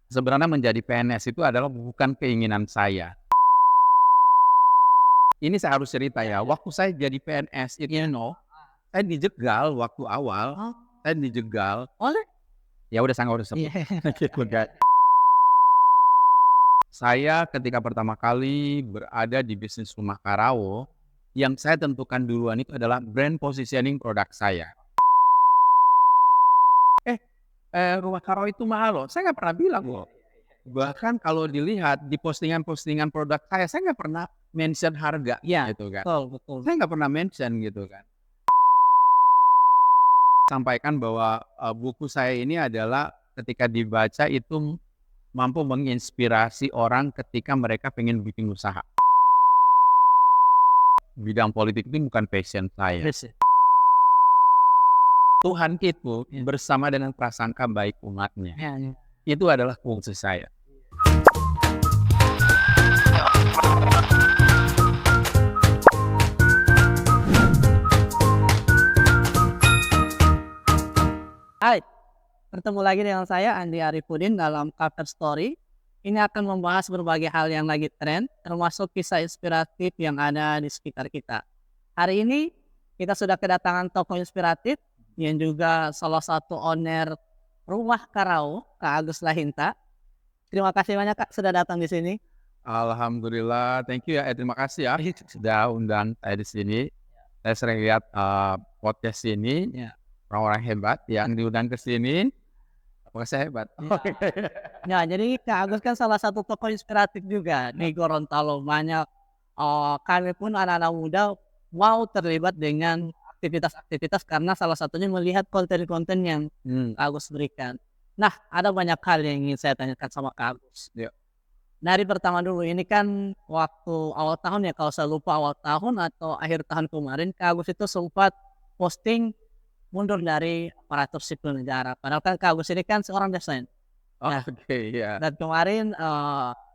Sebenarnya menjadi PNS itu adalah bukan keinginan saya. Ini saya harus cerita Iya ya, iya. waktu saya jadi PNS itu Iya. saya dijegal waktu awal, Oh, saya dijegal, oleh? ya udah saya nggak usah sebut, Iya. gitu kan. Saya ketika pertama kali berada di bisnis rumah karaoke, yang saya tentukan duluan itu adalah brand positioning produk saya. Eh, rumah karaoke itu mahal loh, saya nggak pernah bilang loh. Bahkan kalau dilihat di postingan-postingan produk saya nggak pernah mention harga Iya, gitu kan. betul betul. Saya nggak pernah mention gitu kan. Sampaikan bahwa, buku saya ini adalah ketika dibaca itu mampu menginspirasi orang ketika mereka pengen bikin usaha. Bidang politik itu bukan passion saya. Yes, ya. Tuhan itu Iya. bersama dengan prasangka baik umatnya. Iya iya. Itu adalah fungsi saya. Hai, bertemu lagi dengan saya Andi Arifudin dalam Cover Story. Ini akan membahas berbagai hal yang lagi tren, termasuk kisah inspiratif yang ada di sekitar kita. Hari ini kita sudah kedatangan tokoh inspiratif yang juga salah satu owner rumah karaoke, Kak Agus Lahinta. Terima kasih banyak Kak sudah datang di sini. Alhamdulillah, thank you ya, terima kasih ya sudah undang saya di sini. Saya sering lihat, podcast ini, Ya. orang-orang hebat yang diundang ke sini. Apakah saya hebat? Oke. Ya, jadi Kak Agus kan salah satu tokoh inspiratif juga di Gorontalo. Banyak kami pun anak-anak muda mau terlibat dengan aktivitas-aktivitas karena salah satunya melihat konten-konten yang Hmm, Kak Agus berikan. Nah, ada banyak hal yang ingin saya tanyakan sama Kak Agus. ya. Dari pertama dulu, ini kan waktu awal tahun ya, kalau saya lupa awal tahun atau akhir tahun kemarin, Kak Agus itu sempat posting mundur dari aparatur sipil negara. Padahal kan Kak Agus ini kan seorang desain. Oh, Nah, oke, ya. dan kemarin,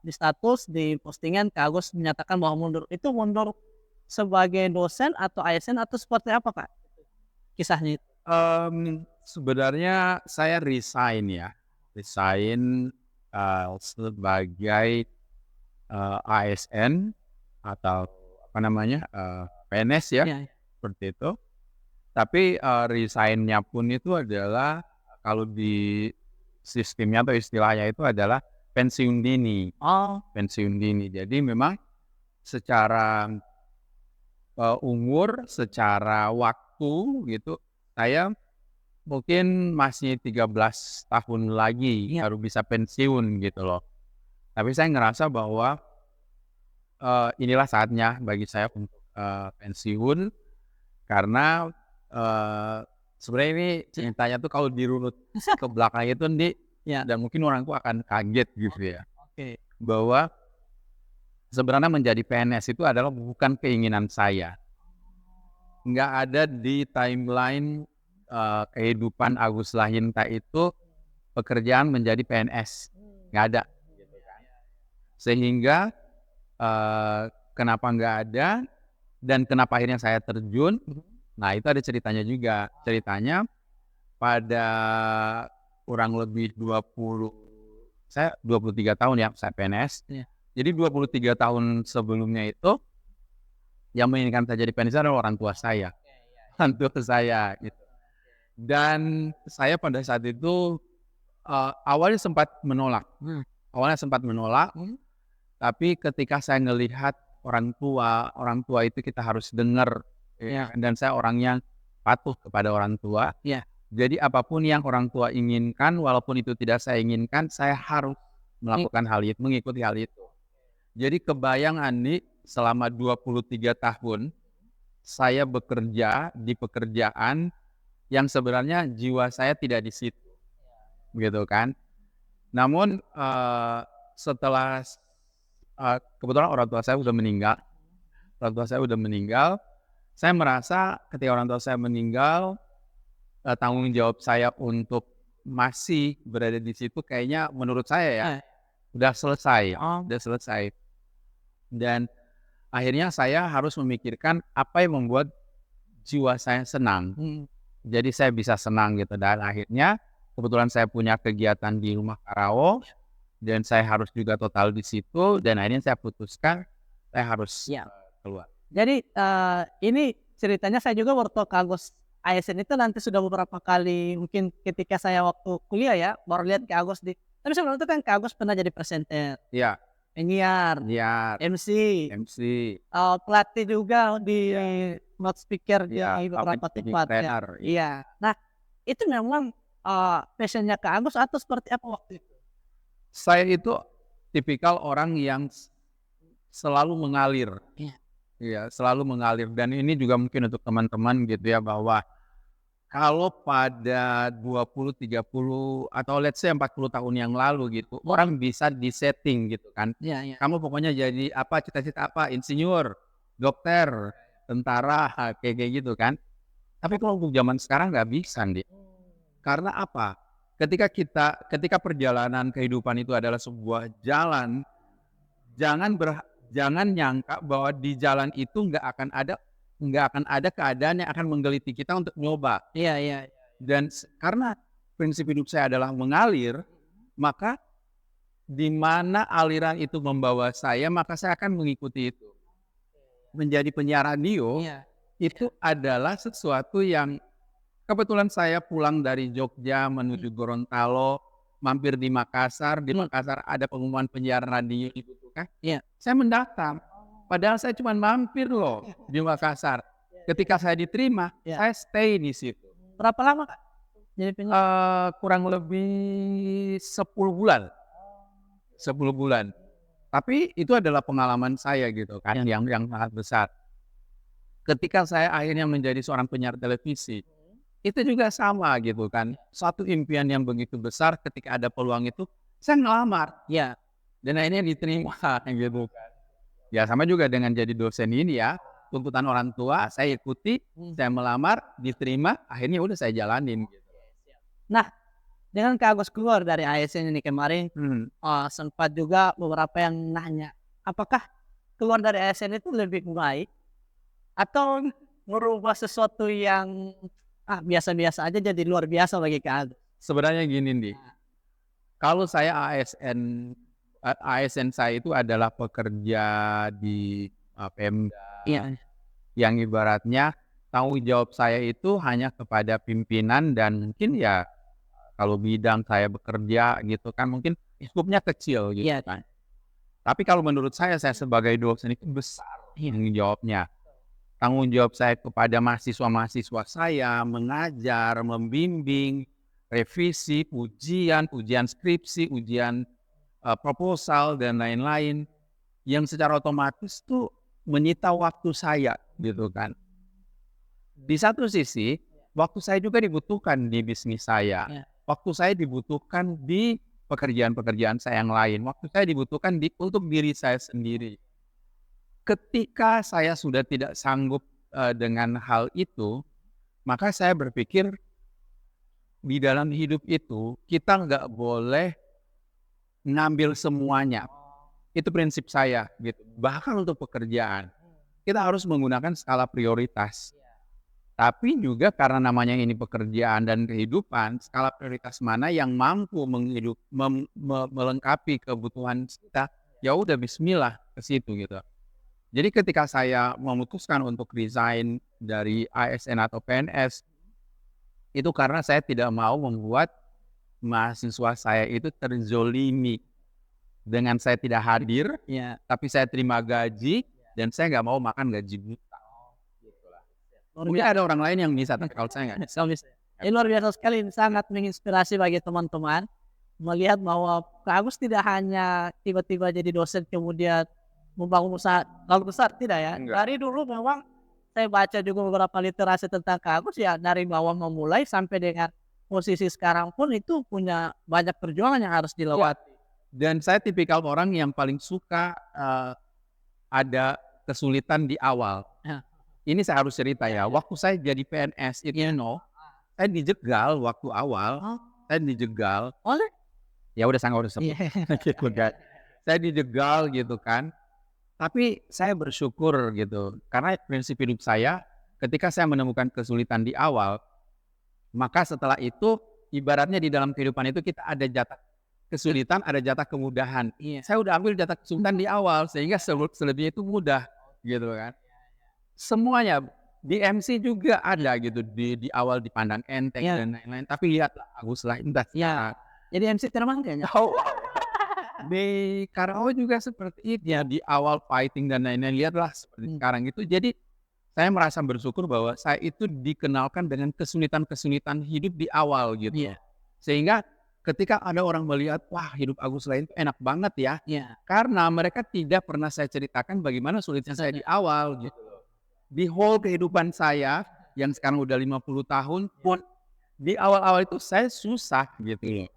di status, di postingan Kak Agus menyatakan bahwa mundur. Itu mundur sebagai dosen atau ASN atau seperti apa, Kak, kisahnya itu? Sebenarnya saya resign ya, resign, sebagai, ASN atau apa namanya, PNS ya, Iya iya. seperti itu. Tapi, resign-nya pun itu adalah kalau di sistemnya atau istilahnya itu adalah pensiun dini, Oh, pensiun dini. Jadi memang secara, umur, secara waktu gitu, saya mungkin masih 13 tahun lagi iya. baru bisa pensiun gitu loh. Tapi saya ngerasa bahwa, inilah saatnya bagi saya untuk, pensiun karena, eee, sebenarnya ini ceritanya tuh kalau dirunut ke belakang itu nih, Iya. dan mungkin orang tuh akan kaget gitu ya, Oke. bahwa sebenarnya menjadi PNS itu adalah bukan keinginan saya. Nggak ada di timeline, kehidupan Agus Lahinta itu pekerjaan menjadi PNS, nggak ada. Sehingga, kenapa nggak ada dan kenapa akhirnya saya terjun, Mhm. nah itu ada ceritanya juga. Ceritanya pada kurang lebih 23 tahun ya saya PNS. Iya. Jadi 23 tahun sebelumnya itu, yang menginginkan saya jadi PNS adalah orang tua saya, orang tua saya gitu. Dan saya pada saat itu, awalnya sempat menolak, Mmm. awalnya sempat menolak. Mhm. Tapi ketika saya ngelihat orang tua itu kita harus dengar, ya Iya kan, dan saya orang yang patuh kepada orang tua. iya. Jadi apapun yang orang tua inginkan, walaupun itu tidak saya inginkan, saya harus I melakukan hal itu, mengikuti hal itu. Jadi kebayang Andi, selama 23 tahun, saya bekerja di pekerjaan yang sebenarnya jiwa saya tidak di situ, gitu kan. Namun, setelah kebetulan orang tua saya sudah meninggal. Orang tua saya udah meninggal, saya merasa ketika orang tua saya meninggal, tanggung jawab saya untuk masih berada di situ kayaknya menurut saya ya, eh, udah selesai, oh, udah selesai. Dan akhirnya saya harus memikirkan apa yang membuat jiwa saya senang. mhm. Jadi saya bisa senang gitu dan akhirnya kebetulan saya punya kegiatan di rumah karaoke, dan saya harus juga total di situ, dan akhirnya saya putuskan saya harus Ya. keluar. Jadi ini ceritanya saya juga waktu Kak Agus ASN itu nanti sudah beberapa kali mungkin ketika saya waktu kuliah ya baru lihat Kak Agus tapi sebelum itu kan Kak Agus pernah jadi presenter, Ya, penyiar, ya, MC, MC, pelatih juga di loudspeaker di ya, beberapa public speaking tempat ya. trainer. Iya. Nah itu memang passionnya Kak Agus atau seperti apa waktu itu? Saya itu tipikal orang yang selalu mengalir. Iya. Iya, selalu mengalir, dan ini juga mungkin untuk teman-teman gitu ya, bahwa kalau pada 20, 30 atau let's say 40 tahun yang lalu gitu, orang bisa di-setting gitu kan. Iya, iya. Kamu pokoknya jadi apa, cita-cita apa, insinyur, dokter, tentara, kayak gitu kan. Tapi kalau untuk zaman sekarang nggak bisa nih. Karena apa? Ketika perjalanan kehidupan itu adalah sebuah jalan, jangan nyangka bahwa di jalan itu nggak akan ada keadaan yang akan menggeliti kita untuk nyoba. Iya, iya. Dan karena prinsip hidup saya adalah mengalir, maka di mana aliran itu membawa saya, maka saya akan mengikuti itu. Menjadi penyiar radio Iya. itu adalah sesuatu yang kebetulan saya pulang dari Jogja menuju Gorontalo, mampir di Makassar. Di Makassar ada pengumuman penyiar radio dibutuhkan. Iya. Saya mendaftar. Padahal saya cuma mampir loh di Makassar. Ketika saya diterima, Iya. saya stay di situ. Berapa lama Kak jadi penyiar? Kurang lebih 10 bulan. 10 bulan. Tapi itu adalah pengalaman saya gitu kan, yang sangat besar. Ketika saya akhirnya menjadi seorang penyiar televisi, itu juga sama gitu kan. Suatu impian yang begitu besar, ketika ada peluang itu, saya ngelamar. Iya. Dan akhirnya diterima gitu kan. Ya sama juga dengan jadi dosen ini ya, tuntutan orang tua saya ikuti, saya melamar, diterima, akhirnya udah saya jalanin gitu. Nah, dengan Kak Agus keluar dari ASN ini kemarin, sempat juga beberapa yang nanya, apakah keluar dari ASN itu lebih baik atau merubah sesuatu yang biasa-biasa aja jadi luar biasa bagi Kak Agus? Sebenarnya gini nih, kalau saya ASN saya itu adalah pekerja di Pemda, Iya. yang ibaratnya tanggung jawab saya itu hanya kepada pimpinan, dan mungkin ya kalau bidang saya bekerja gitu kan mungkin skupnya kecil gitu Iya. kan. Tapi kalau menurut saya sebagai dosen itu besar tanggung jawabnya. Tanggung jawab saya kepada mahasiswa-mahasiswa saya, mengajar, membimbing, revisi, ujian skripsi, ujian proposal, dan lain-lain, yang secara otomatis tuh menyita waktu saya gitu kan. Di satu sisi, waktu saya juga dibutuhkan di bisnis saya. Ya. Waktu saya dibutuhkan di pekerjaan-pekerjaan saya yang lain. Waktu saya dibutuhkan untuk diri saya sendiri. Ketika saya sudah tidak sanggup dengan hal itu, maka saya berpikir di dalam hidup itu kita nggak boleh ngambil semuanya. Itu prinsip saya gitu. Bahkan untuk pekerjaan, kita harus menggunakan skala prioritas. Tapi juga karena namanya ini pekerjaan dan kehidupan, skala prioritas mana yang mampu melengkapi kebutuhan kita, ya udah bismillah ke situ gitu. Jadi ketika saya memutuskan untuk resign dari ASN atau PNS, itu karena saya tidak mau membuat mahasiswa saya itu terzolimi. Dengan saya tidak hadir, Ya. tapi saya terima gaji, dan saya nggak mau makan gaji buta. Mungkin ada orang lain yang bisa, tapi kalau saya nggak bisa. Ini luar biasa sekali, sangat menginspirasi bagi teman-teman melihat bahwa Kak Agus tidak hanya tiba-tiba jadi dosen kemudian membangun usaha lalu besar, tidak ya. Enggak. Dari dulu memang saya baca juga beberapa literasi tentang Kak Agus ya, dari bawah memulai sampai dengan posisi sekarang pun itu punya banyak perjuangan yang harus dilewati. Dan saya tipikal orang yang paling suka ada kesulitan di awal. Ya. Ini saya harus cerita ya. Waktu saya jadi PNS, saya dijegal waktu awal. Oh. Saya dijegal. Oleh? Ya udah saya nggak usah sebut. Iya. Gitu kan. Saya dijegal gitu kan. Tapi saya bersyukur gitu. Karena prinsip hidup saya, ketika saya menemukan kesulitan di awal, maka setelah itu ibaratnya di dalam kehidupan itu kita ada jatah kesulitan, ada jatah kemudahan. Iya. Saya udah ambil jatah kesulitan di awal sehingga selebihnya itu mudah gitu kan. Semuanya di MC juga ada gitu di awal dipandang enteng Iya. dan lain-lain. Tapi lihatlah Agus Laintas Iya. Jadi MC terbang kayaknya. Oh, di Karawang juga seperti itu ya, di awal fighting dan lain-lain, lihatlah seperti sekarang itu. Jadi saya merasa bersyukur bahwa saya itu dikenalkan dengan kesulitan-kesulitan hidup di awal gitu. Iya. Sehingga ketika ada orang melihat, wah hidup Agus Lain itu enak banget ya. Iya. Karena mereka tidak pernah saya ceritakan bagaimana sulitnya saya di awal gitu. Di whole kehidupan saya yang sekarang udah 50 tahun pun di awal-awal itu saya susah gitu.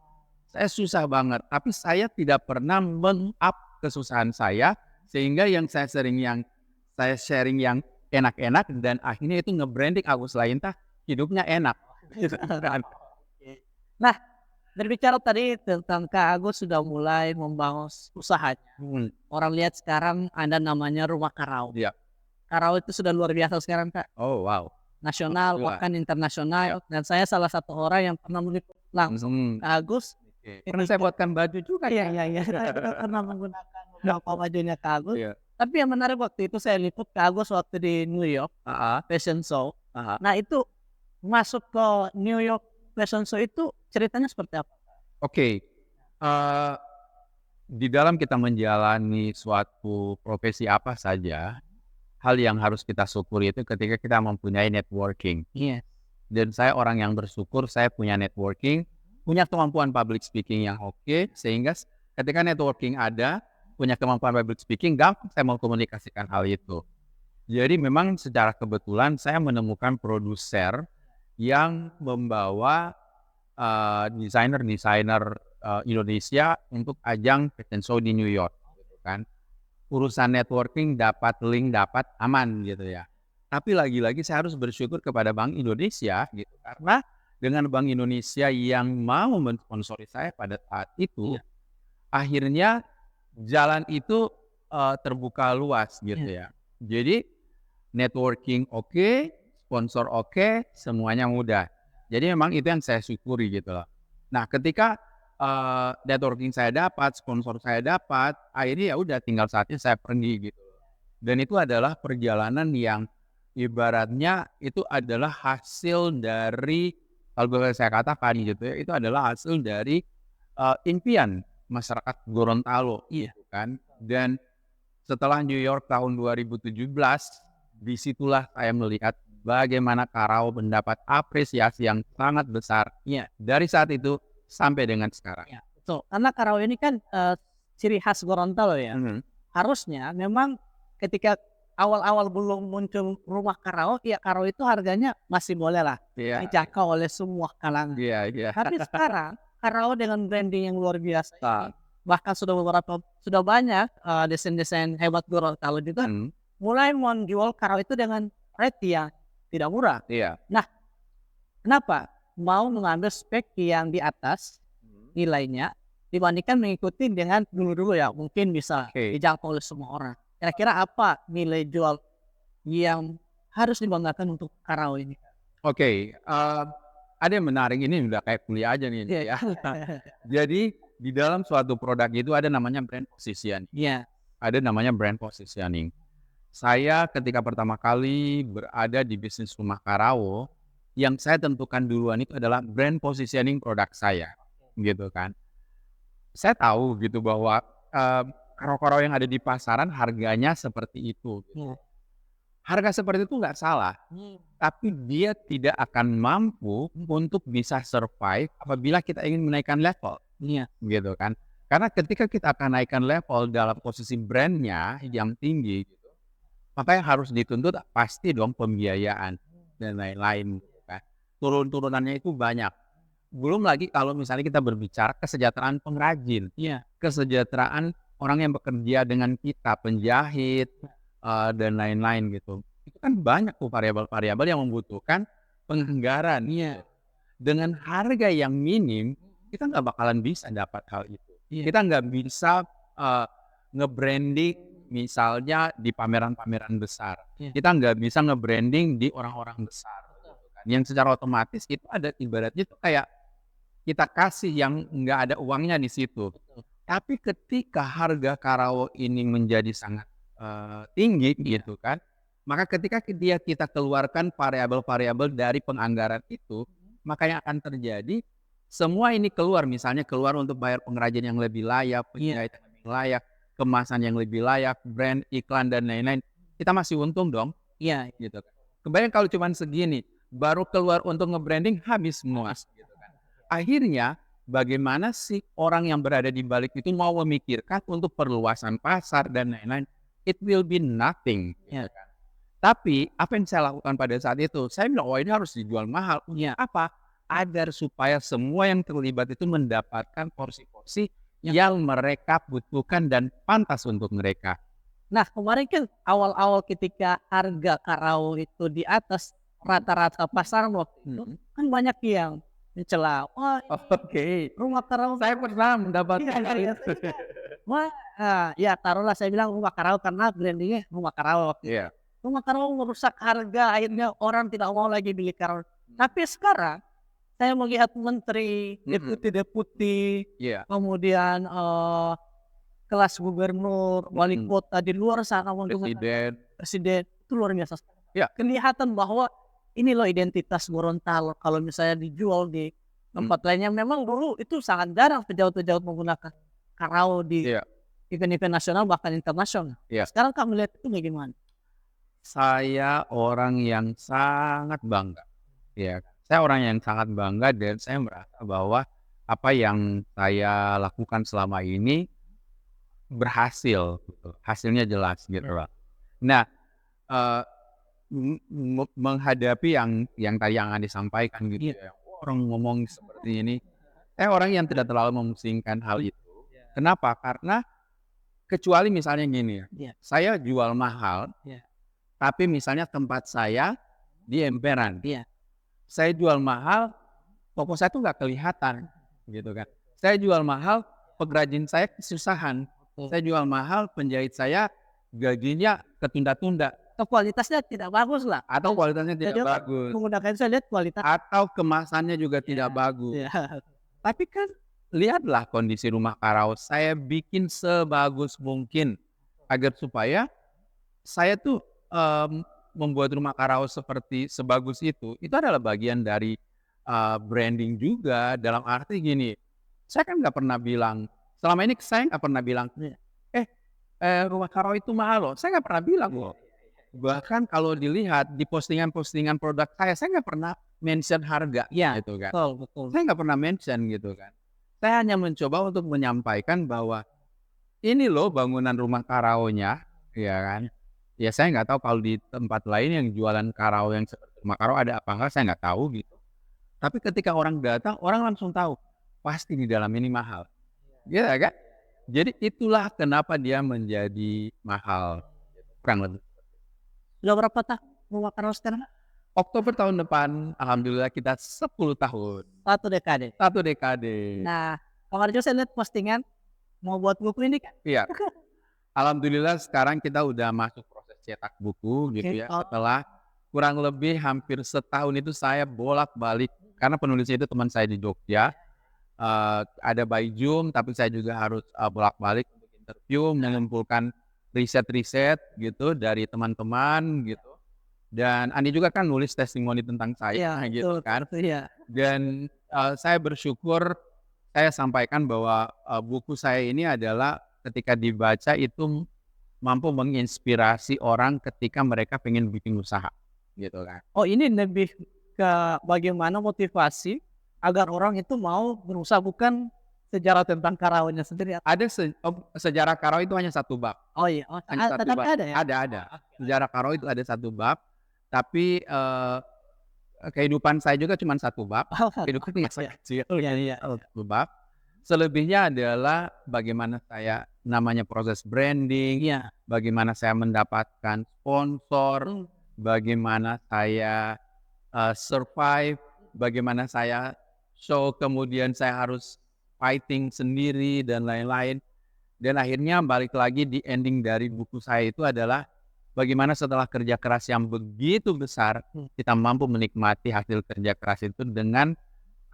Saya susah banget, tapi saya tidak pernah men-up kesusahan saya, sehingga yang saya sharing yang enak-enak dan akhirnya itu nge-branding Agus Laintas hidupnya enak. Gitu kan. Nah, berbicara tadi tentang Kak Agus sudah mulai membangun usahanya. Orang lihat sekarang ada namanya Rumah Karau. Iya. Karau itu sudah luar biasa sekarang, Kak. Oh wow. Nasional, Alhamdulillah. bahkan internasional. Dan saya salah satu orang yang pernah meliput langsung Kak Agus. Pernah saya buatkan baju juga. Iya. Saya pernah menggunakan beberapa bajunya Kak Agus. Iya. Tapi yang menarik waktu itu saya liput Kak Agus waktu di New York Fashion Show. Nah itu masuk ke New York Fashion Show itu ceritanya seperti apa? Oke. Di dalam kita menjalani suatu profesi apa saja, hal yang harus kita syukuri itu ketika kita mempunyai networking. Iya. Dan saya orang yang bersyukur saya punya networking, punya kemampuan public speaking yang oke, sehingga ketika networking ada, punya kemampuan public speaking, gampang saya mau komunikasikan hal itu. Jadi memang secara kebetulan saya menemukan produser yang membawa desainer-desainer Indonesia untuk ajang fashion show di New York, gitu kan. Urusan networking dapat link dapat aman gitu ya. Tapi lagi-lagi saya harus bersyukur kepada Bank Indonesia gitu, karena dengan Bank Indonesia yang mau mensponsori saya pada saat itu, akhirnya jalan itu terbuka luas gitu ya. Jadi networking oke, sponsor oke, semuanya mudah. Jadi memang itu yang saya syukuri gitu loh. Nah ketika networking saya dapat, sponsor saya dapat, akhirnya ya udah tinggal saatnya saya pergi gitu. Dan itu adalah perjalanan yang ibaratnya itu adalah hasil dari, kalau boleh saya katakan gitu ya, itu adalah hasil dari impian masyarakat Gorontalo gitu kan. Dan setelah New York tahun 2017, disitulah saya melihat bagaimana Karau mendapat apresiasi yang sangat besar dari saat itu sampai dengan sekarang. Ya, betul. Karena Karau ini kan ciri khas Gorontalo ya. Harusnya memang ketika awal-awal belum muncul Rumah Karau, ya Karau itu harganya masih boleh lah dijangkau oleh semua kalangan. Tapi sekarang Karau dengan branding yang luar biasa ini, bahkan sudah banyak desain-desain hebat Gorontalo juga mulai menjual Karau itu dengan rate yang tidak murah. Nah, kenapa mau mengambil spek yang di atas nilainya dibandingkan mengikuti dengan dulu-dulu ya mungkin bisa dijangkau oleh semua orang. Kira-kira apa nilai jual yang harus dibanggakan untuk Karau ini? Ada yang menarik, ini udah kayak kuliah aja nih ya. Jadi di dalam suatu produk itu ada namanya brand positioning. Ada namanya brand positioning. Saya ketika pertama kali berada di bisnis Rumah Karau, yang saya tentukan duluan itu adalah brand positioning produk saya, gitu kan. Saya tahu gitu bahwa Karau-karau yang ada di pasaran harganya seperti itu. Gitu. Harga seperti itu nggak salah, tapi dia tidak akan mampu untuk bisa survive apabila kita ingin menaikkan level, gitu kan. Karena ketika kita akan naikkan level dalam posisi brandnya yang tinggi, gitu, maka yang harus dituntut pasti dong pembiayaan dan lain-lain. Turun-turunannya itu banyak. Belum lagi kalau misalnya kita berbicara kesejahteraan pengrajin, kesejahteraan orang yang bekerja dengan kita, penjahit dan lain-lain gitu. Itu kan banyak tuh variabel-variabel yang membutuhkan penganggaran. Dengan harga yang minim, kita nggak bakalan bisa dapat hal itu. Kita nggak bisa nge-branding misalnya di pameran-pameran besar. Kita nggak bisa nge-branding di orang-orang besar. Yang secara otomatis itu ada ibaratnya itu kayak kita kasih yang nggak ada uangnya di situ. Tapi ketika harga Karawo ini menjadi sangat tinggi gitu kan, maka ketika kita keluarkan variabel-variabel dari penganggaran itu, maka yang akan terjadi semua ini keluar, misalnya keluar untuk bayar pengrajin yang lebih layak, penjahit yang lebih layak, kemasan yang lebih layak, brand, iklan dan lain-lain. Kita masih untung dong, Iya, gitu kan. Kebayang kalau cuma segini, baru keluar untuk nge-branding habis semua, gitu kan. Akhirnya bagaimana sih orang yang berada di balik itu mau memikirkan untuk perluasan pasar dan lain-lain? It will be nothing, gitu Ya. kan. Tapi apa yang saya lakukan pada saat itu? Saya bilang, oh ini harus dijual mahal. Ya. Apa? Agar supaya semua yang terlibat itu mendapatkan porsi-porsi yang mereka butuhkan dan pantas untuk mereka. Nah, kemarin kan awal-awal ketika harga Karawo itu di atas rata-rata pasar waktu itu, kan banyak yang mencela. Wah, Oke. rumah Karawo. Saya pernah mendapatkan Iya, hal iya, itu. Wah, ya taruhlah saya bilang rumah Karawo karena brandingnya rumah Karawo waktu itu. Iya. Rumah Karawo merusak harga, akhirnya orang tidak mau lagi beli Karawo. Tapi sekarang saya melihat menteri, deputi-deputi, Iya. kemudian kelas gubernur, wali kota di luar sana untuk presiden itu luar biasa. Ya. Kelihatan bahwa ini loh identitas Gorontalo. Kalau misalnya dijual di tempat lainnya, memang dulu itu sangat jarang pejabat-pejabat menggunakan Karawo di event-event nasional bahkan internasional. Ya. Sekarang kamu lihat itu bagaimana? Saya orang yang sangat bangga. Ya, saya orang yang sangat bangga dan saya merasa bahwa apa yang saya lakukan selama ini berhasil, gitu. Hasilnya jelas gitu loh. Nah, menghadapi yang tadi yang Andi sampaikan gitu ya, orang ngomong seperti ini, saya orang yang tidak terlalu memusingkan hal itu. Kenapa? Karena kecuali misalnya gini ya, saya jual mahal, tapi misalnya tempat saya di emperan, saya jual mahal, toko saya tuh nggak kelihatan, gitu kan. Saya jual mahal, pengrajin saya kesusahan. Saya jual mahal, penjahit saya gajinya ketunda-tunda. Atau kualitasnya tidak bagus lah. Atau kualitasnya tidak Jadi bagus. menggunakan saya lihat kualitas. Atau kemasannya juga tidak bagus. Tapi kan lihatlah kondisi rumah Karawo. Saya bikin sebagus mungkin agar supaya saya tuh membuat rumah Karawo sebagus itu adalah bagian dari branding juga. Dalam arti gini, saya kan nggak pernah bilang, selama ini saya nggak pernah bilang, rumah Karawo itu mahal loh. Saya nggak pernah bilang loh. Bahkan kalau dilihat di postingan-postingan produk saya nggak pernah mention harga, gitu kan. Betul. Saya nggak pernah mention gitu kan. Saya hanya mencoba untuk menyampaikan bahwa ini loh bangunan rumah Karawonya, ya kan. Ya saya nggak tahu kalau di tempat lain yang jualan Karawo yang seperti rumah Karawo ada apa enggak, saya nggak tahu gitu. Tapi ketika orang datang, orang langsung tahu pasti di dalam ini mahal, gitu kan. Jadi itulah kenapa dia menjadi mahal, kurang lebih. Sudah berapa tahun rumah Karawo sekarang? Oktober tahun depan, alhamdulillah kita 10 tahun. 1 dekade. 1 dekade. Nah, kemarin juga saya lihat postingan mau buat buku ini kan? Iya. Alhamdulillah sekarang kita udah masuk proses cetak buku gitu ya. Setelah kurang lebih hampir setahun itu saya bolak-balik karena penulisnya itu teman saya di Jogja. Ada by Zoom, tapi saya juga harus bolak-balik untuk interview, mengumpulkan riset-riset gitu dari teman-teman gitu. Dan Andi juga kan nulis testimoni tentang saya gitu kan. Dan saya bersyukur saya sampaikan bahwa buku saya ini adalah ketika dibaca itu mampu menginspirasi orang ketika mereka pengen bikin usaha gitu kan. Oh, ini lebih ke bagaimana motivasi agar orang itu mau berusaha, bukan sejarah tentang Karawonya sendiri. Ada sejarah Karawo itu hanya 1 bab. Oh iya, Hanya 1 tetapi bab. ada ya? Ada. Sejarah Karawo itu ada 1 bab, tapi kehidupan saya juga cuma 1 bab. Kehidupan masa kecil. Iya. 1 bab. Selebihnya adalah bagaimana saya namanya proses branding, bagaimana saya mendapatkan sponsor, bagaimana saya survive, bagaimana saya show, kemudian saya harus fighting sendiri dan lain-lain. Dan akhirnya balik lagi di ending dari buku saya itu adalah bagaimana setelah kerja keras yang begitu besar, kita mampu menikmati hasil kerja keras itu dengan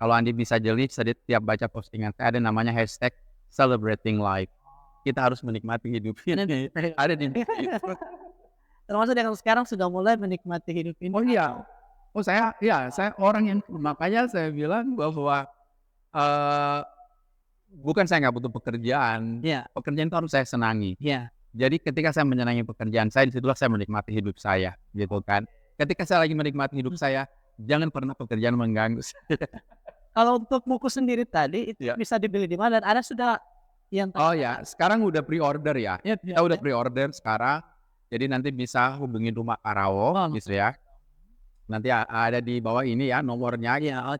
Kalau Andi bisa jeli, setiap baca postingan saya ada namanya hashtag celebrating life. Kita harus menikmati hidup ini. Ada di itu. Termasuk yang sekarang sudah mulai menikmati hidup ini. Oh iya. Oh saya orang yang makanya saya bilang bahwa bukan saya nggak butuh pekerjaan. Iya, Pekerjaan itu harus saya senangi. iya. Jadi ketika saya menyenangi pekerjaan saya, disitulah saya menikmati hidup saya, gitu kan. Ketika saya lagi menikmati hidup saya, jangan pernah pekerjaan mengganggu saya. Kalau untuk buku sendiri tadi itu Iya. bisa dibeli di mana? Ada sudah yang Oh ya, sekarang udah pre-order ya. ya, Kita udah pre-order sekarang. Jadi nanti bisa hubungin Rumah Karawo, Oh, gitu ya. Nanti ada di bawah ini ya nomornya, iya, oh,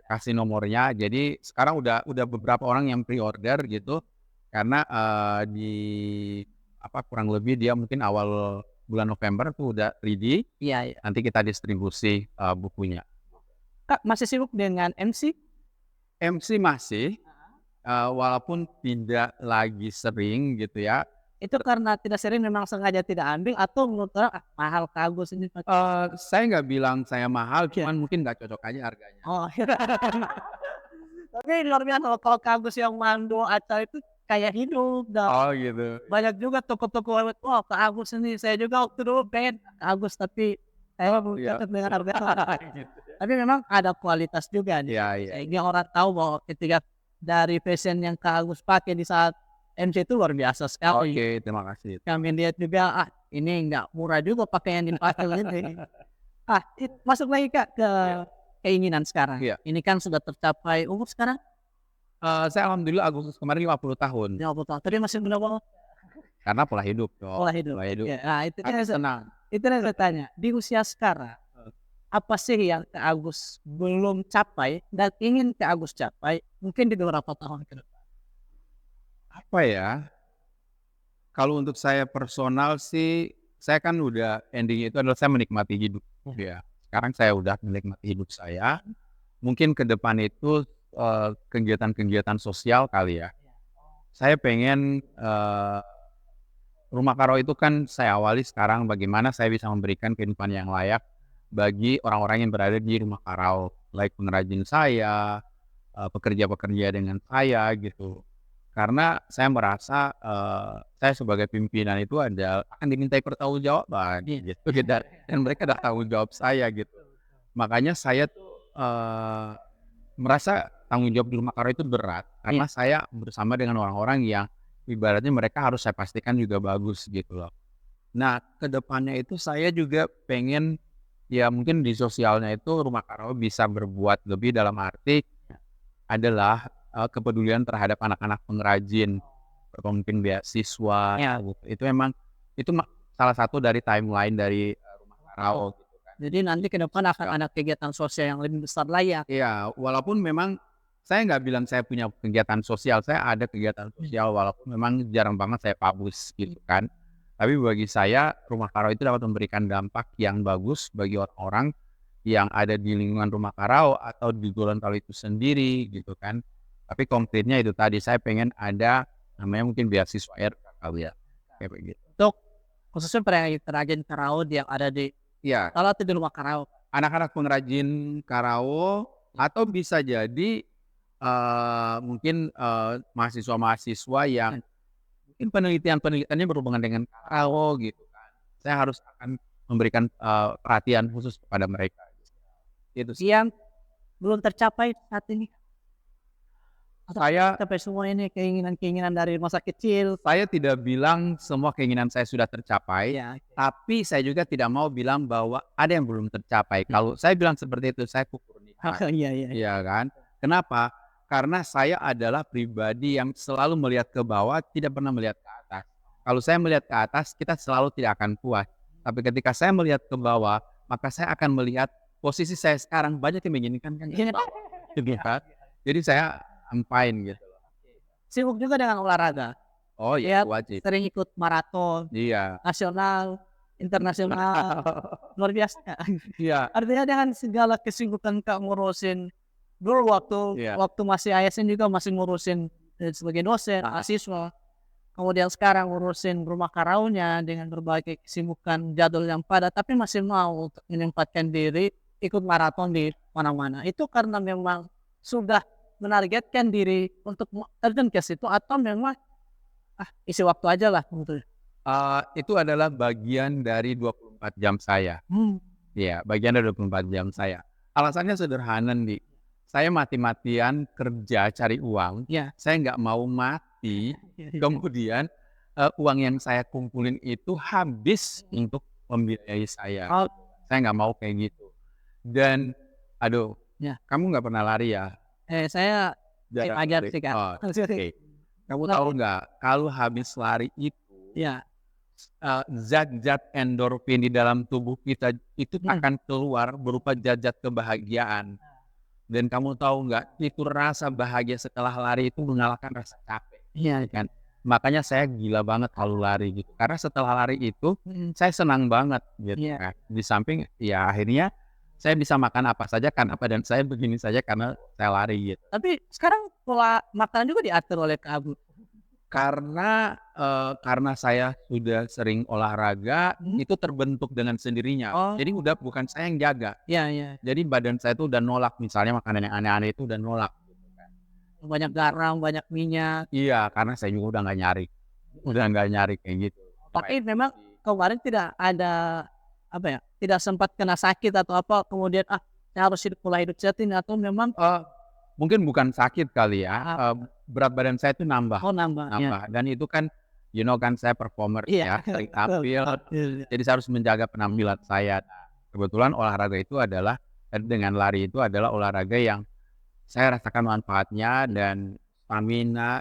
kasih nomornya. Jadi sekarang udah beberapa orang yang pre-order gitu. Karena di kurang lebih dia mungkin awal bulan November tuh udah ready. iya, iya. Nanti kita distribusi bukunya. Kak masih sibuk dengan MC? MC masih, walaupun tidak lagi sering gitu ya. Itu karena tidak sering memang sengaja tidak ambil atau menurut orang mahal Agus ini pakai. Saya nggak bilang saya mahal, Iya. cuman mungkin nggak cocok aja harganya. Oh. Tapi luar biasa kalau Agus yang mandu acara itu kayak hidup dan Oh gitu. banyak juga toko-toko wah Kak Agus ini saya juga waktu dulu pengen Kak Agus tapi saya belum Iya. cocok dengan harga. Gitu. Tapi memang ada kualitas juga nih. Iya, iya. Sehingga orang tahu bahwa ketika dari fashion yang Kak Agus pakai di saat MC itu luar biasa sekali. Oke, terima kasih. Kami lihat juga ini nggak murah juga pakaian yang dipakai ini. Masuk lagi Kak ke keinginan sekarang. Iya. Ini kan sudah tercapai umur sekarang Saya alhamdulillah Agustus kemarin 50 tahun. 50 tahun. Tapi masih muda banget Karena pola hidup. pola hidup. Pola hidup. Ya, nah, itu Aku senang. yang saya tanya. Di usia sekarang apa sih yang Kak Agus belum capai dan ingin Kak Agus capai mungkin di beberapa tahun ke depan? Apa ya? Kalau untuk saya personal sih, saya kan udah ending itu adalah saya menikmati hidup. Ya. Sekarang saya udah menikmati hidup saya. Mungkin ke depan itu kegiatan-kegiatan sosial kali ya. Saya pengen Rumah Karo itu kan saya awali sekarang bagaimana saya bisa memberikan kehidupan yang layak bagi orang-orang yang berada di Rumah Karo, like pengrajin saya, pekerja-pekerja dengan saya gitu. Karena saya merasa saya sebagai pimpinan itu akan dimintai pertanggungjawaban gitu dan mereka ada tanggung jawab saya gitu. Makanya saya tuh merasa tanggung jawab di Rumah Karo itu berat karena saya bersama dengan orang-orang yang ibaratnya mereka harus saya pastikan juga bagus gitu loh. Nah, kedepannya itu saya juga pengen ya mungkin di sosialnya itu Rumah Karo bisa berbuat lebih dalam arti adalah kepedulian terhadap anak-anak pengrajin, mungkin beasiswa, gitu. Itu memang itu salah satu dari timeline dari Rumah Karo. Gitu kan. Jadi nanti ke depan akan ada kegiatan sosial yang lebih besar lagi ya. Iya, walaupun memang saya nggak bilang saya punya kegiatan sosial, saya ada kegiatan sosial walaupun memang jarang banget saya publish gitu kan. Tapi bagi saya Rumah Karo itu dapat memberikan dampak yang bagus bagi orang-orang yang ada di lingkungan Rumah Karo atau di Gorontalo itu sendiri gitu kan. Tapi konkretnya itu tadi saya pengen ada namanya mungkin beasiswa RK kali ya. Kayak begitu. Untuk khususnya pengrajin Karaud yang ada di Iya, kalau di Rumah Karaud. anak-anak pengrajin Karawo atau bisa jadi mungkin mahasiswa-mahasiswa yang mungkin penelitiannya berhubungan dengan Karawo gitu kan. Saya harus akan memberikan perhatian khusus kepada mereka. Itu sih. Yang belum tercapai saat ini. Saya Sampai semua ini keinginan-keinginan dari masa kecil. Saya tidak bilang semua keinginan saya sudah tercapai, Ya, tapi saya juga tidak mau bilang bahwa ada yang belum tercapai. Kalau saya bilang seperti itu, saya pupur nikmat. iya, iya. Iya kan? Kenapa? Karena saya adalah pribadi yang selalu melihat ke bawah, tidak pernah melihat ke atas. Kalau saya melihat ke atas, kita selalu tidak akan puas. Tapi ketika saya melihat ke bawah, maka saya akan melihat posisi saya sekarang banyak yang menginginkan kan. Jadi saya I'm fine gitu. Sibuk juga dengan olahraga. Oh Ya, iya, wajib. sering ikut maraton Iya. nasional, internasional, luar biasa. Iya. Artinya dengan segala kesibukan Kak ngurusin dulu Iya. waktu masih ASN juga masih ngurusin sebagai dosen, mahasiswa. Kemudian sekarang ngurusin Rumah Karaunya dengan berbagai kesibukan jadwal yang padat, tapi masih mau untuk menyempatkan diri ikut maraton di mana-mana. Itu karena memang sudah menargetkan diri untuk terjun ke situ atau memang isi waktu aja lah gitu? Itu adalah bagian dari 24 jam saya. Iya, bagian dari 24 jam saya. Alasannya sederhana nih, saya mati-matian kerja cari uang, Iya. saya nggak mau mati, kemudian uang yang saya kumpulin itu habis untuk membiayai saya. Oh, Saya nggak mau kayak gitu. Dan, aduh, ya. kamu nggak pernah lari ya? Saya Jarang ajar lari. sih, Kak. Oh, oke. Kamu tahu nggak, kalau habis lari itu, Iya. zat-zat endorfin di dalam tubuh kita itu Hmm. akan keluar berupa zat-zat kebahagiaan. Dan kamu tahu nggak, itu rasa bahagia setelah lari itu mengalahkan rasa capek, Iya. kan? Makanya saya gila banget kalau lari gitu. Karena setelah lari itu saya senang banget gitu Iya. kan. Di samping ya akhirnya saya bisa makan apa saja karena badan saya begini saja karena saya lari gitu. Tapi sekarang pola makanan juga diatur oleh Kak Abu. Karena saya sudah sering olahraga, itu terbentuk dengan sendirinya. Oh. Jadi udah bukan saya yang jaga. Iya, iya. Jadi badan saya tuh udah nolak misalnya makanan yang aneh-aneh itu udah nolak. Banyak garam, banyak minyak. Iya, karena saya juga udah nggak nyari kayak gitu. Tapi memang kemarin tidak ada tidak sempat kena sakit atau apa kemudian saya harus pola hidup sehat ini atau memang Mungkin bukan sakit kali ya, berat badan saya itu nambah. nambah. Ya. Dan itu kan, kan saya performer Iya. ya, sering tampil, Iya. jadi saya harus menjaga penampilan saya. Kebetulan olahraga itu adalah dengan lari itu adalah olahraga yang saya rasakan manfaatnya dan stamina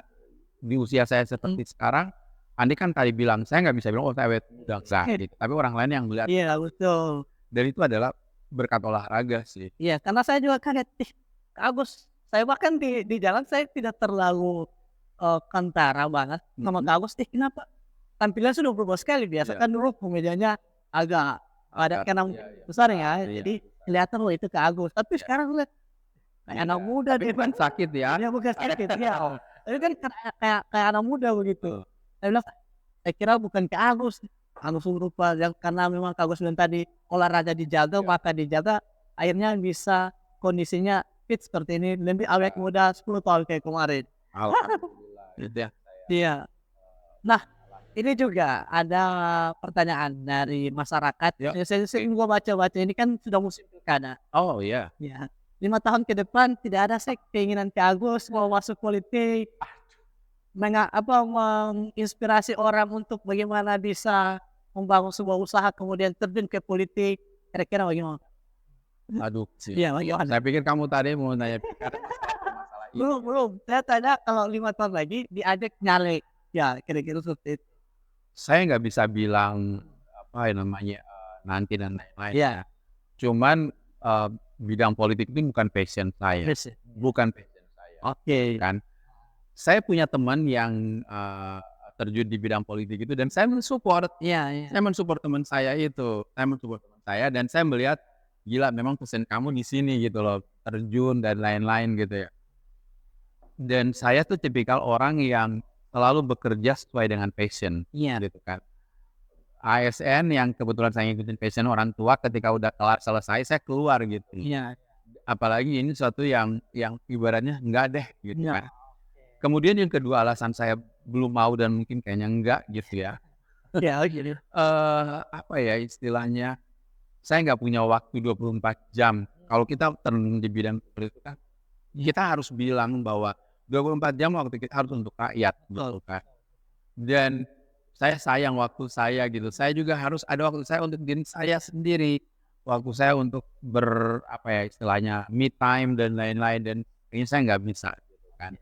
di usia saya seperti sekarang. Andi kan tadi bilang, saya nggak bisa bilang, "Oh, saya awet muda," enggak gitu. Tapi orang lain yang melihat, Iya, betul. dan itu adalah berkat olahraga sih. Iya, karena saya juga kaget, Kak Agus, saya bahkan di jalan saya tidak terlalu kentara banget sama Kak Agus. Kenapa tampilan sudah berubah sekali? Biasa kan dulu komedianya agak ada kenang besar ya, jadi kelihatan itu Kak Agus. Tapi sekarang lihat kayak anak muda Tapi bukan sakit ya. Ya bukan sakit ya. Tapi kan kayak anak muda begitu. Saya bilang, saya kira bukan Kak Agus. Agus berupa yang karena memang Kak Agus bilang tadi olahraga dijaga, maka dijaga, akhirnya bisa kondisinya fit seperti ini, lebih awet muda 10 tahun kayak kemarin. Alhamdulillah. Itu ya. Iya. Nah, ini juga ada pertanyaan dari masyarakat. Ya. Saya gua baca-baca ini kan sudah musim pilkada. Oh iya. Ya. 5 tahun ke depan tidak ada keinginan Kak Agus mau masuk politik, menginspirasi orang untuk bagaimana bisa membangun sebuah usaha kemudian terjun ke politik. Kira-kira bagaimana? Aduh sih. Iya, bagaimana? Saya pikir kamu tadi mau nanya pilkada masalah ini. Belum. Saya tanya kalau 5 tahun lagi diajak nyalek. Ya, kira-kira seperti itu. Saya nggak bisa bilang nanti dan lain-lain. Iya. Ya. Cuman bidang politik itu bukan passion saya. Bukan passion saya. Oke. Kan. Saya punya teman yang terjun di bidang politik itu dan saya mensupport. Iya. Saya mensupport teman saya itu. Saya mensupport teman saya dan saya melihat gila memang passion kamu di sini gitu loh, terjun dan lain-lain gitu ya. Dan saya tuh tipikal orang yang selalu bekerja sesuai dengan passion. Iya. Gitu kan. ASN yang kebetulan saya ngikutin passion orang tua, ketika udah kelar selesai saya keluar gitu. Iya. Apalagi ini suatu yang ibaratnya enggak deh gitu Iya. kan. Kemudian yang kedua alasan saya belum mau dan mungkin kayaknya enggak gitu ya. Ya, gitu. Istilahnya saya nggak punya waktu 24 jam. Kalau kita terjun di bidang politik kan, kita harus bilang bahwa 24 jam waktu kita harus untuk rakyat, betul kan? Dan saya sayang waktu saya gitu. Saya juga harus ada waktu saya untuk diri saya sendiri. Waktu saya untuk istilahnya me time dan lain-lain, dan ini saya nggak bisa gitu kan.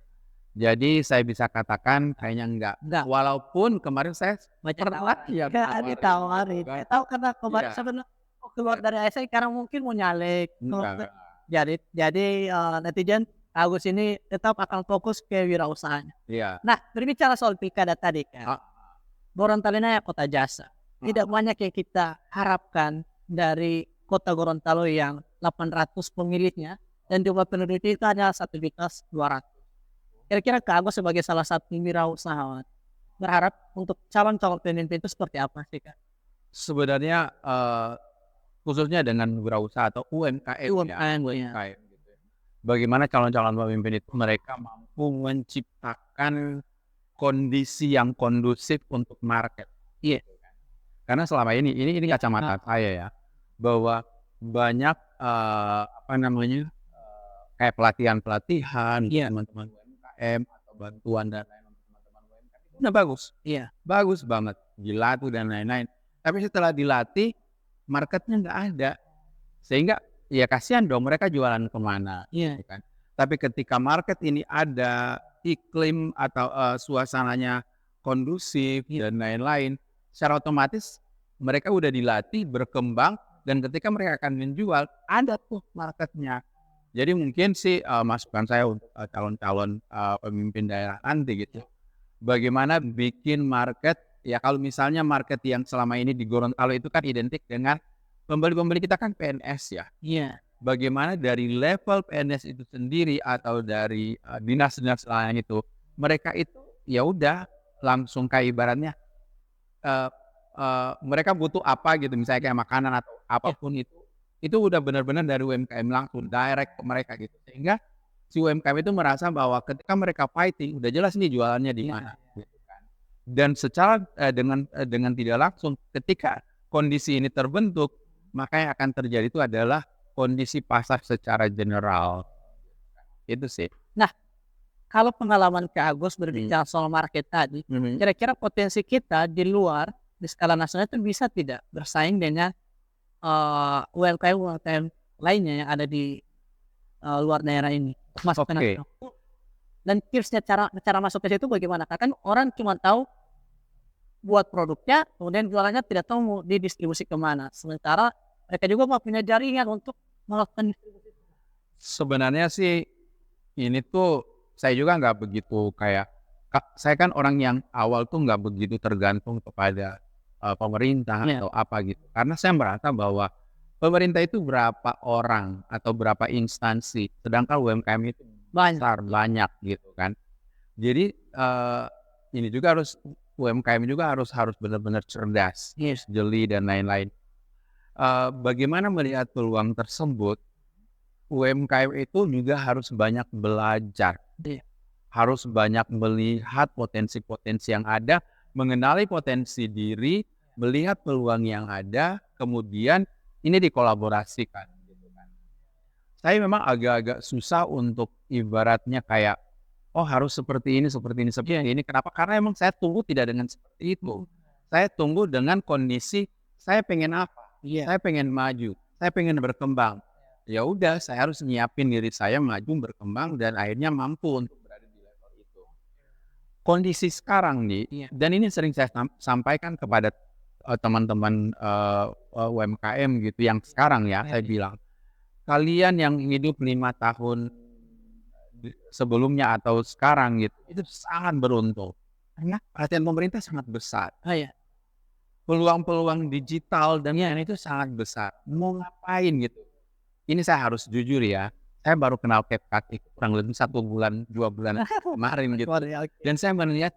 Jadi saya bisa katakan kayaknya enggak. Walaupun kemarin saya pernah ditawarin. Saya tahu karena kemarin sebenarnya keluar dari ASN karena mungkin mau nyalek. Jadi netizen Agus ini tetap akan fokus ke wirausahanya. Iya. Nah, berbicara soal pilkada tadi kan. Gorontalo ini kota jasa. Tidak banyak yang kita harapkan dari kota Gorontalo yang 800 pemilihnya dan jumlah penduduk itu hanya 1.200. Kira-kira Kak Agus sebagai salah satu wirausahawan berharap untuk calon-calon pemimpin itu seperti apa sih Kak? Sebenarnya khususnya dengan wirausaha atau UMKM ya. UMKM. Gitu. bagaimana calon-calon pemimpin itu mereka mampu menciptakan kondisi yang kondusif untuk market. Iya. Karena selama ini kacamata saya ya, bahwa banyak kayak pelatihan-pelatihan Iya. teman-teman UMKM atau bantuan dan lain-lain untuk teman-teman UMKM itu udah bagus. Iya. Bagus banget, dilatih dan lain-lain. Tapi setelah dilatih, marketnya nggak ada. Sehingga ya kasihan dong mereka jualan kemana, Iya. gitu kan. Tapi ketika market ini ada, iklim atau suasananya kondusif dan lain-lain, secara otomatis mereka udah dilatih berkembang dan ketika mereka akan menjual, ada tuh marketnya. Jadi mungkin sih masukan saya untuk calon-calon pemimpin daerah nanti gitu. Bagaimana bikin market, ya kalau misalnya market yang selama ini di Gorontalo itu kan identik dengan pembeli-pembeli kita kan PNS ya. Iya. Bagaimana dari level PNS itu sendiri atau dari dinas-dinas lain itu, mereka itu ya udah langsung kayak ibaratnya mereka butuh apa gitu, misalnya kayak makanan atau apapun itu udah benar-benar dari UMKM langsung direct ke mereka gitu. Sehingga si UMKM itu merasa bahwa ketika mereka fighting udah jelas nih jualannya di mana gitu kan. Dan secara dengan tidak langsung ketika kondisi ini terbentuk, maka yang akan terjadi itu adalah kondisi pasar secara general. Itu sih. Nah, kalau pengalaman Kak Agus berbicara soal market tadi, kira-kira potensi kita di luar di skala nasional itu bisa tidak bersaing dengan UMKM lainnya yang ada di luar daerah ini untuk masuk ke nasional? Dan tipsnya cara masuk ke situ bagaimana? Karena kan orang cuma tahu buat produknya, kemudian jualannya tidak tahu mau didistribusi kemana. Sementara mereka juga mau punya jaringan untuk melakukan distribusi. Sebenarnya sih ini tuh saya juga nggak begitu kayak, saya kan orang yang awal tuh nggak begitu tergantung kepada pemerintah atau apa gitu. Karena saya merasa bahwa pemerintah itu berapa orang atau berapa instansi, sedangkan UMKM itu banyak gitu kan. Jadi ini juga UMKM juga harus benar-benar cerdas, jeli dan lain-lain. Bagaimana melihat peluang tersebut? UMKM itu juga harus banyak belajar, harus banyak melihat potensi-potensi yang ada, mengenali potensi diri, melihat peluang yang ada, kemudian ini dikolaborasikan. Gitu kan. Saya memang agak-agak susah untuk ibaratnya kayak, oh harus seperti ini. Kenapa? Karena emang saya tunggu tidak dengan seperti itu. Saya tunggu dengan kondisi saya pengen apa, saya pengen maju, saya pengen berkembang. Ya udah, saya harus nyiapin diri saya maju, berkembang, dan akhirnya mampu untuk berada di level itu. Kondisi sekarang nih, dan ini sering saya sampaikan kepada teman-teman UMKM gitu yang sekarang ya, saya bilang, kalian yang hidup 5 tahun sebelumnya atau sekarang gitu, itu sangat beruntung. Karena perhatian pemerintah sangat besar. Peluang-peluang digital dan lain itu sangat besar. Mau ngapain gitu? Ini saya harus jujur ya, saya baru kenal CapCut kurang lebih 1 bulan, 2 bulan kemarin gitu. Dan saya melihat,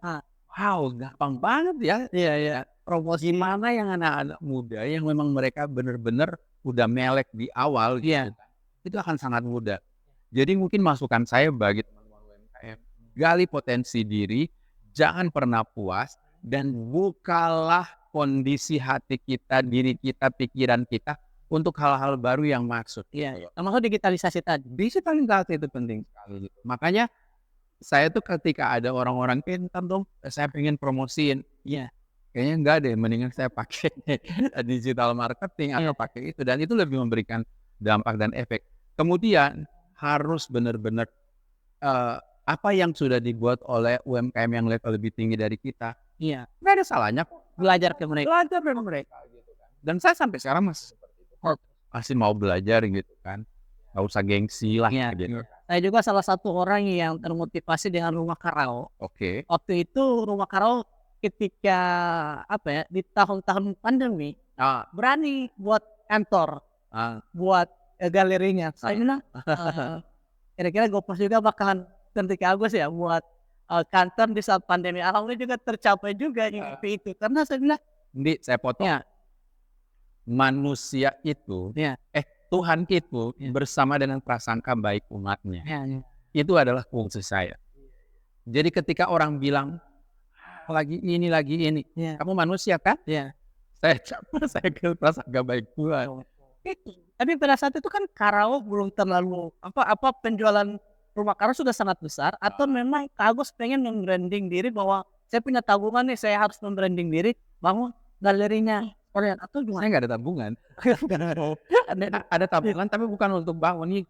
wow gampang banget ya. Promosi mana yang anak-anak muda yang memang mereka benar-benar udah melek di awal gitu. Itu akan sangat mudah. Jadi mungkin masukan saya bagi teman-teman UMKM, gali potensi diri, jangan pernah puas, dan bukalah kondisi hati kita, diri kita, pikiran kita, untuk hal-hal baru yang masuk. Termasuk digitalisasi tadi. Digitalisasi itu penting sekali. Makanya saya tuh ketika ada orang-orang pintar dong, saya pengen promosiin. Kayaknya enggak deh, mendingan saya pakai digital marketing atau pakai itu. Dan itu lebih memberikan dampak dan efek. Kemudian harus benar-benar apa yang sudah dibuat oleh UMKM yang level lebih tinggi dari kita. Nggak ada salahnya kok. Belajar ke mereka. Gitu kan. Dan saya sampai sekarang masih mau belajar gitu kan, nggak usah gengsi lah gitu. Saya juga salah satu orang yang termotivasi dengan Rumah Karao. Waktu itu Rumah Karao ketika di tahun-tahun pandemi berani buat kantor, buat galerinya. Saya bilang kira-kira GoPros juga bakalan ketika Agus ya buat kantor di saat pandemi. Alhamdulillah juga tercapai juga itu karena saya bilang, saya potong. Manusia itu Tuhan itu Ya. bersama dengan prasangka baik umatnya. Ya, ya. Itu adalah kunci saya. Jadi ketika orang bilang, lagi ini, Ya. kamu manusia kan? Ya. Saya saya ke prasangka baik Tuhan. Tapi pada saat itu kan Karawa belum terlalu apa penjualan rumah Karawa sudah sangat besar, atau memang Kak Agus pengen membranding diri bahwa saya punya tabungan nih, saya harus membranding diri bangun galerinya Korean, atau Saya gimana? nggak ada tabungan. Ada tabungan tapi bukan untuk bangun nih.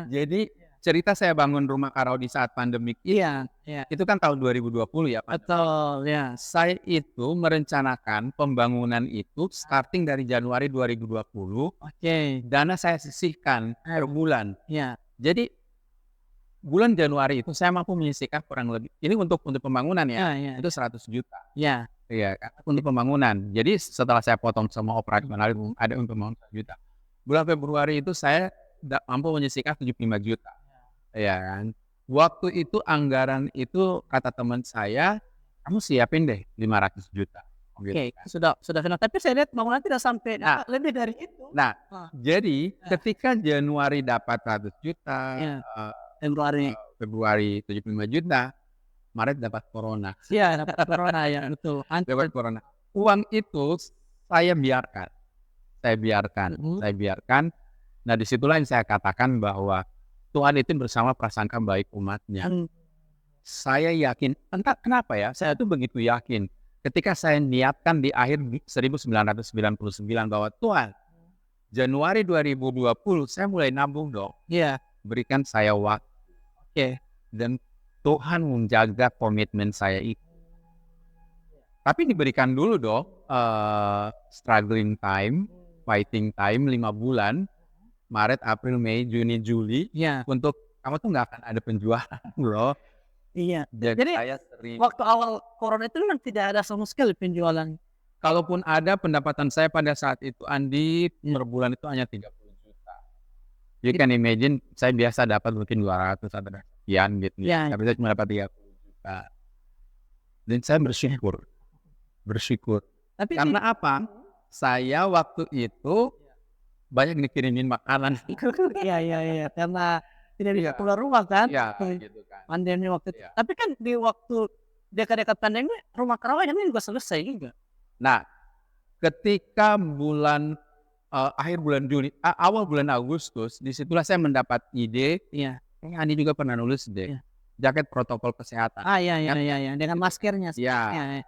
Jadi cerita saya bangun rumah Karawa di saat pandemik Iya, iya. itu kan tahun 2020 ya Pak. Betul, ya. Saya itu merencanakan pembangunan itu starting dari Januari 2020, Oke. dana saya sisihkan per bulan. Ya. Jadi bulan Januari itu saya mampu menyisihkan kurang lebih, ini untuk pembangunan ya, Ya, ya. itu 100 juta. Ya. Iya kan, untuk pembangunan. Jadi setelah saya potong semua operasional itu ada untuk pembangunan 1 juta. Bulan Februari itu saya mampu menyisihkan 75 juta. Iya kan. Waktu itu anggaran itu kata teman saya, kamu siapin deh 500 juta. Oke, sudah final. Tapi saya lihat bangunan tidak sampai lebih dari itu. Nah, jadi ketika Januari dapat 100 juta, Ya. Februari. Februari 75 juta, Maret dapat corona. Iya, dapat corona ya, betul. Dapat corona. Uang itu saya biarkan. Saya biarkan. Nah, disitulah yang saya katakan bahwa Tuhan itu bersama prasangka baik umatnya. Saya yakin, entah kenapa ya, saya tuh begitu yakin. Ketika saya niatkan di akhir 1999 bahwa Tuhan, Januari 2020 saya mulai nabung dong. Iya. Berikan saya waktu. Oke. Dan Tuhan menjaga komitmen saya itu. Tapi diberikan dulu dong struggling time, fighting time 5 bulan. Maret, April, Mei, Juni, Juli. Iya. Untuk kamu tuh nggak akan ada penjualan bro. Iya. Jadi Jadi saya sering, waktu awal corona itu memang tidak ada sama sekali penjualan. kalaupun ada, pendapatan saya pada saat itu Andi per bulan itu hanya 30 juta. You can imagine saya biasa dapat mungkin 200 atau sekian gitu. Ya. Tapi saya cuma dapat 30 juta. Dan saya bersyukur. Tapi Karena apa? Saya waktu itu banyak dikirimin makanan. Iya. Karena tidak bisa Iya. keluar rumah kan. Ya, gitu kan. Pandemi waktu itu. Iya. Tapi kan di waktu dekat-dekat pandemi rumah Karawa ini juga selesai juga. Nah, ketika bulan akhir bulan Juni, awal bulan Agustus, disitulah saya mendapat ide. Iya. Andi juga pernah nulis deh, Iya. jaket protokol kesehatan. Iya. Dengan maskernya. Ya.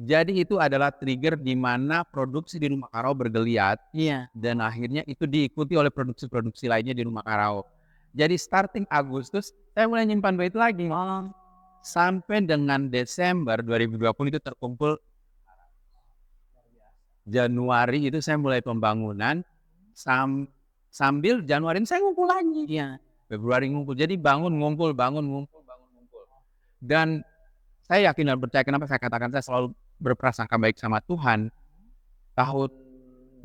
Jadi itu adalah trigger di mana produksi di rumah Karawa bergeliat. Iya. Dan akhirnya itu diikuti oleh produksi-produksi lainnya di rumah Karawa. Jadi starting Agustus, saya mulai nyimpan duit lagi. Sampai dengan Desember 2020 itu terkumpul. Januari itu saya mulai pembangunan. Sambil Januari saya ngumpul lagi. Iya. Februari ngumpul. Jadi ngumpul. Dan saya yakin dan percaya, kenapa saya katakan saya selalu berprasangka baik sama Tuhan. Tahun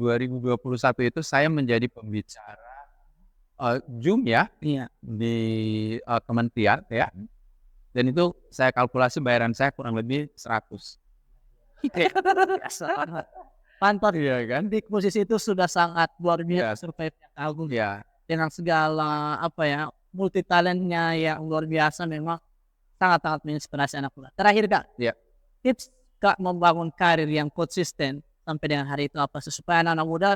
2021 itu saya menjadi pembicara Zoom ya, di kementerian ya. Dan itu saya kalkulasi bayaran saya kurang lebih 100. Mantap. Iya kan? Di posisi itu sudah sangat luar biasa Iya. survive-nya Kak Agung. Ya, Dengan segala multi talentnya yang luar biasa, memang sangat menginspirasi anak muda. Terakhir Kak, Iya. tips Kak membangun karir yang konsisten sampai dengan hari itu apa sih, supaya anak muda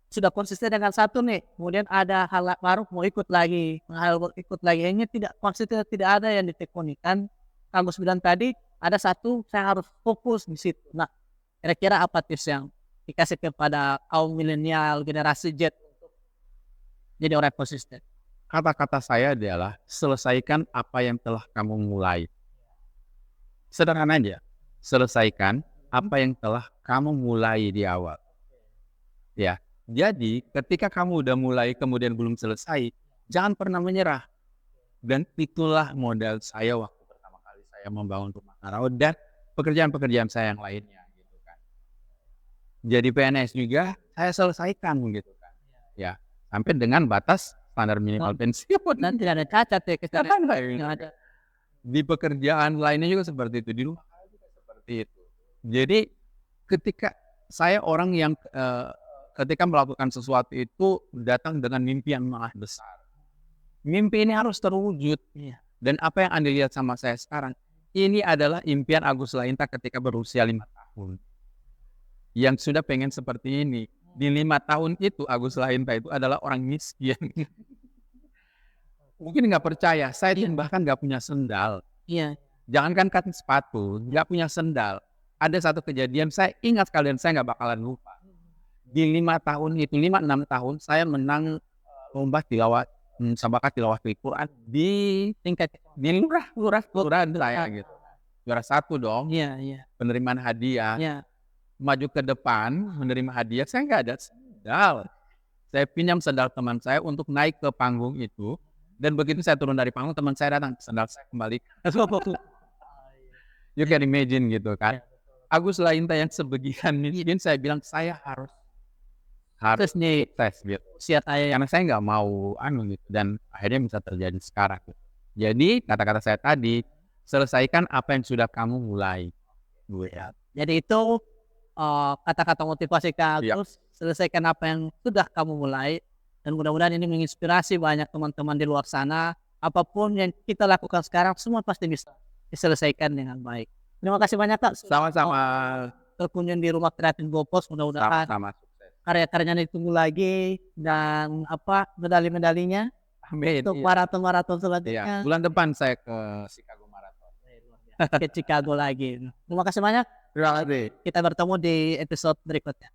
sudah konsisten dengan satu nih, kemudian ada hal baru mau ikut lagi, ini tidak konsisten, tidak ada yang ditekuni kan. Kamu bilang tadi ada satu, saya harus fokus di situ. Nah, kira-kira apa tips yang dikasih kepada kaum milenial generasi Z untuk jadi orang yang konsisten? Kata-kata saya adalah selesaikan apa yang telah kamu mulai. Sederhana aja. Selesaikan apa yang telah kamu mulai di awal. Ya. Jadi ketika kamu udah mulai kemudian belum selesai, jangan pernah menyerah. Dan itulah modal saya waktu pertama kali saya membangun rumah Karawa dan pekerjaan-pekerjaan saya yang lainnya gitu kan. Jadi PNS juga saya selesaikan gitu kan. Ya, sampai dengan batas standar minimal pensiun. Dan tidak ada cacat ya, Tidak ada. Di pekerjaan lainnya juga seperti itu, di rumah juga seperti itu. Jadi ketika saya orang yang ketika melakukan sesuatu itu datang dengan mimpi yang sangat besar. Mimpi ini harus terwujud. Iya. Dan apa yang Anda lihat sama saya sekarang, ini adalah impian Agus Lainta ketika berusia 5 tahun. Yang sudah pengen seperti ini. Di 5 tahun itu Agus Lainta itu adalah orang miskin. Mungkin nggak percaya, saya Iya. bahkan nggak punya sendal. Iya. Jangankan kaki sepatu, nggak punya sendal. Ada satu kejadian, saya ingat sekali dan saya nggak bakalan lupa. Di 5 tahun itu, 5-6 tahun, saya menang lomba tilawah, musabakat tilawatil Quran di tingkat di kelurahan saya gitu. Juara 1 dong, Iya. penerimaan hadiah. Iya. Maju ke depan menerima hadiah, saya nggak ada sendal. Saya pinjam sendal teman saya untuk naik ke panggung itu. Dan begitu saya turun dari panggung, teman saya datang, sendal saya kembali. You can imagine gitu kan. Agus Lainta yang sebegian miskin, saya bilang saya harus Terus tes gitu. usia saya yang Karena saya nggak mau gitu. Dan akhirnya bisa terjadi sekarang. Jadi kata-kata saya tadi, selesaikan apa yang sudah kamu mulai. jadi itu kata-kata motivasi Kak Iya. Agus, selesaikan apa yang sudah kamu mulai, dan mudah-mudahan ini menginspirasi banyak teman-teman di luar sana. Apapun yang kita lakukan sekarang, semua pasti bisa diselesaikan dengan baik. Terima kasih banyak Kak Sama-sama. terkunjung di Rumah Kreatif Gopos. Mudah-mudahan Sama-sama sukses. karya-karyanya ditunggu lagi, dan medali-medalinya Amin. untuk Iya. maraton-maraton Iya. selanjutnya Bulan depan saya ke Chicago Marathon. ke Chicago lagi. Terima kasih banyak. Terima kasih. Kita bertemu di episode berikutnya.